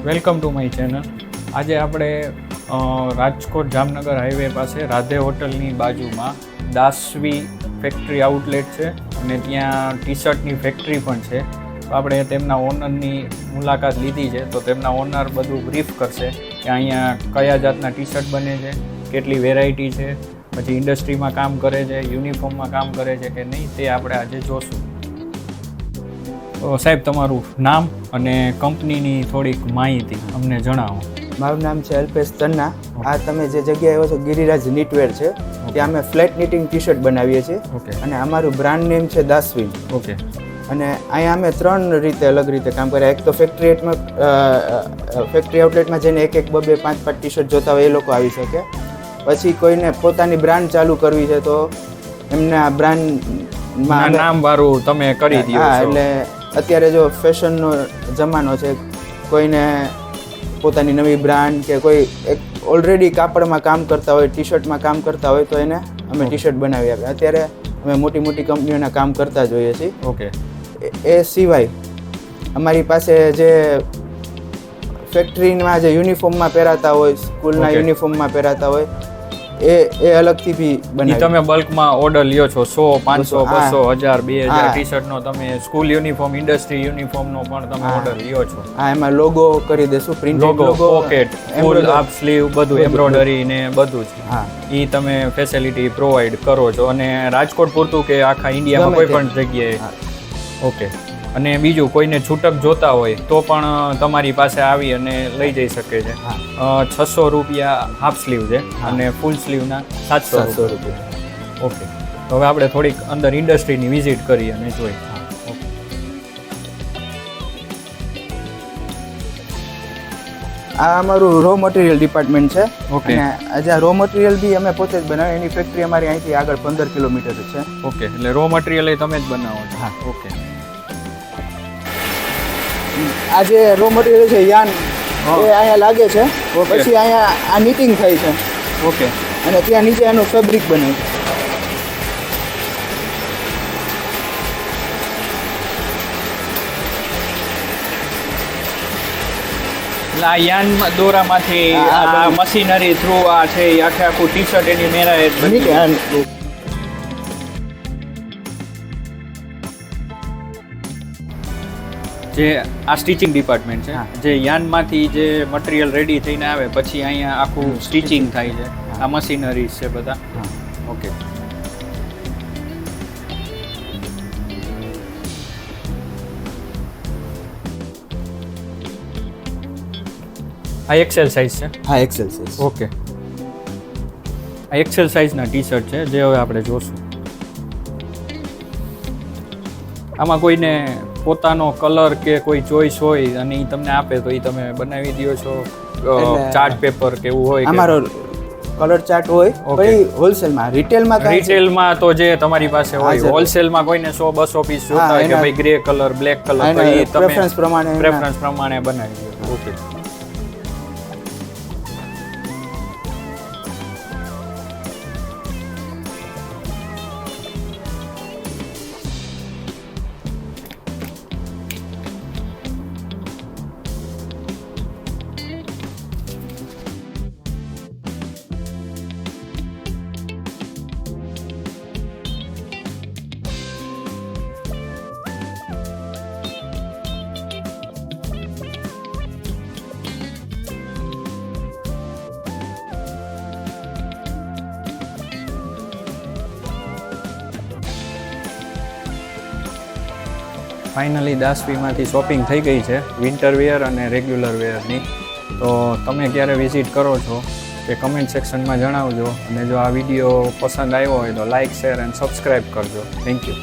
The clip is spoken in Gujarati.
Welcome to my channel. આજે આપણે રાજકોટ જામનગર હાઈવે પાસે રાધે હોટલની બાજુમાં દાસવી ફેક્ટરી આઉટલેટ છે અને ત્યાં ટી શર્ટની ફેક્ટરી પણ છે. તો આપણે તેમના ઓનરની મુલાકાત લીધી છે, તો તેમના ઓનર બધું બ્રીફ કરશે કે અહીંયા કયા જાતના ટી શર્ટ બને છે, કેટલી વેરાયટી છે, પછી ઇન્ડસ્ટ્રીમાં કામ કરે છે, યુનિફોર્મમાં કામ કરે છે કે નહીં, તે આપણે આજે જોશું. તો સાહેબ, તમારું નામ અને કંપનીની થોડીક માહિતી અમને જણાવો. મારું નામ છે અલ્પેશ તન્ના. આ તમે જે જગ્યાએ આવ્યો છો ગિરિરાજ નીટવેર છે, ત્યાં અમે ફ્લેટ નીટિંગ ટી શર્ટ બનાવીએ છીએ. ઓકે. અને અમારું બ્રાન્ડ નેમ છે દાસવી. ઓકે. અને અહીંયા અમે 3 રીતે અલગ રીતે કામ કર્યા. એક તો ફેક્ટરી આઉટલેટમાં જઈને એક 2 5 ટી શર્ટ જોતા હોય એ લોકો આવી શકે. પછી કોઈને પોતાની બ્રાન્ડ ચાલુ કરવી છે તો એમના બ્રાન્ડમાં નામ વાળું તમે કરી દો. હા, એટલે અત્યારે જો ફેશનનો જમાનો છે, કોઈને પોતાની નવી બ્રાન્ડ કે કોઈ એક ઓલરેડી કાપડમાં કામ કરતા હોય, ટી શર્ટમાં કામ કરતા હોય તો એને અમે ટી શર્ટ બનાવી આપીએ. અત્યારે અમે મોટી મોટી કંપનીઓના કામ કરતા જોઈએ છીએ. ઓકે. એ સિવાય અમારી પાસે જે ફેક્ટરીમાં જે યુનિફોર્મમાં પહેરાતા હોય, સ્કૂલના યુનિફોર્મમાં પહેરાતા હોય, એ અલગથી બી બનાવી. તમે બલ્કમાં ઓર્ડર લ્યો છો 100, 500, 200, 1000, 2000 ટી શર્ટનો, તમે સ્કૂલ યુનિફોર્મ, ઇન્ડસ્ટ્રી યુનિફોર્મનો પણ તમે ઓર્ડર લ્યો છો. હા, એમાં લોગો કરી દેશું, પ્રિન્ટેડ લોગો, પોકેટ, ફૂલ હાફ સ્લીવ, બધું એમ્બ્રોઇડરી ને બધું જ. હા, એ તમે ફેસિલિટી પ્રોવાઈડ કરો છો. અને રાજકોટ પૂરતું કે આખા ઇન્ડિયામાં કોઈ પણ જગ્યાએ? ઓકે. અને બીજું કોઈને છૂટક જોતા હોય તો પણ તમારી પાસે આવી અને લઈ જઈ શકે છે. 600 રૂપિયા હાફ સ્લીવ છે અને ફૂલ સ્લીવના 700 રૂપિયા. ઓકે. તો હવે આપણે થોડીક અંદર ઇન્ડસ્ટ્રીની વિઝિટ કરી અને જોઈ. આ અમારું રો મટીરિયલ ડિપાર્ટમેન્ટ છે. ઓકે. અને આજે આ રો મટીરિયલ બી અમે પોતે જ બનાવીએ. એની ફેક્ટરી અમારી અહીંથી આગળ 15 કિલોમીટર છે. ઓકે. એટલે રો મટીરિયલ એ તમે જ બનાવો છો? હા. ઓકે. આ જે રો મટીરિયલ છે યાન, એ અહીંયા લાગે છે. પછી અહીંયા આ નીટિંગ થાય છે. ઓકે. અને ત્યાં નીચે એનું ફેબ્રિક બને. એટલે આ યાન દોરામાંથી આ મશીનરી થ્રુ આ છે એ આખું ટી શર્ટ એની મેરાય જે આ સ્ટિચિંગ ડિપાર્ટમેન્ટ છે. જે યાનમાંથી જે મટીરિયલ રેડી થઈને આવે પછી અહીંયા આખું સ્ટિચિંગ થાય છે. આ મશીનરી છે બધા. ઓકે. આ એક્સેલ સાઇઝ છે? હા, એક્સેલ સાઇઝ. ઓકે. આ એક્સેલ સાઇઝના ટી શર્ટ છે જે હવે આપણે જોશું. આમાં કોઈને પોતાનો કલર કે કોઈ ચોઈસ હોય અને એ તમને આપે તો એ તમે બનાવી દો છો? ચાર્ટ પેપર કે એવું હોય? અમારો કલર ચાર્ટ હોય. પછી હોલસેલમાં, રિટેલમાં તો જે તમારી પાસે હોય, હોલસેલમાં કોઈને 100-200 પીસ જોતા હોય કે ભાઈ ગ્રે કલર, બ્લેક કલર, તો એ તમે પ્રેફરન્સ પ્રમાણે બનાવી દો. ઓકે. ફાઇનલી દાસવીમાંથી શોપિંગ થઈ ગઈ છે, વિન્ટર વેર અને રેગ્યુલર વેરની. તો તમે ક્યારે વિઝિટ કરો છો એ કમેન્ટ સેક્શનમાં જણાવજો. અને જો આ વિડીયો પસંદ આવ્યો હોય તો લાઇક, શેર એન્ડ સબસ્ક્રાઈબ કરજો. Thank you.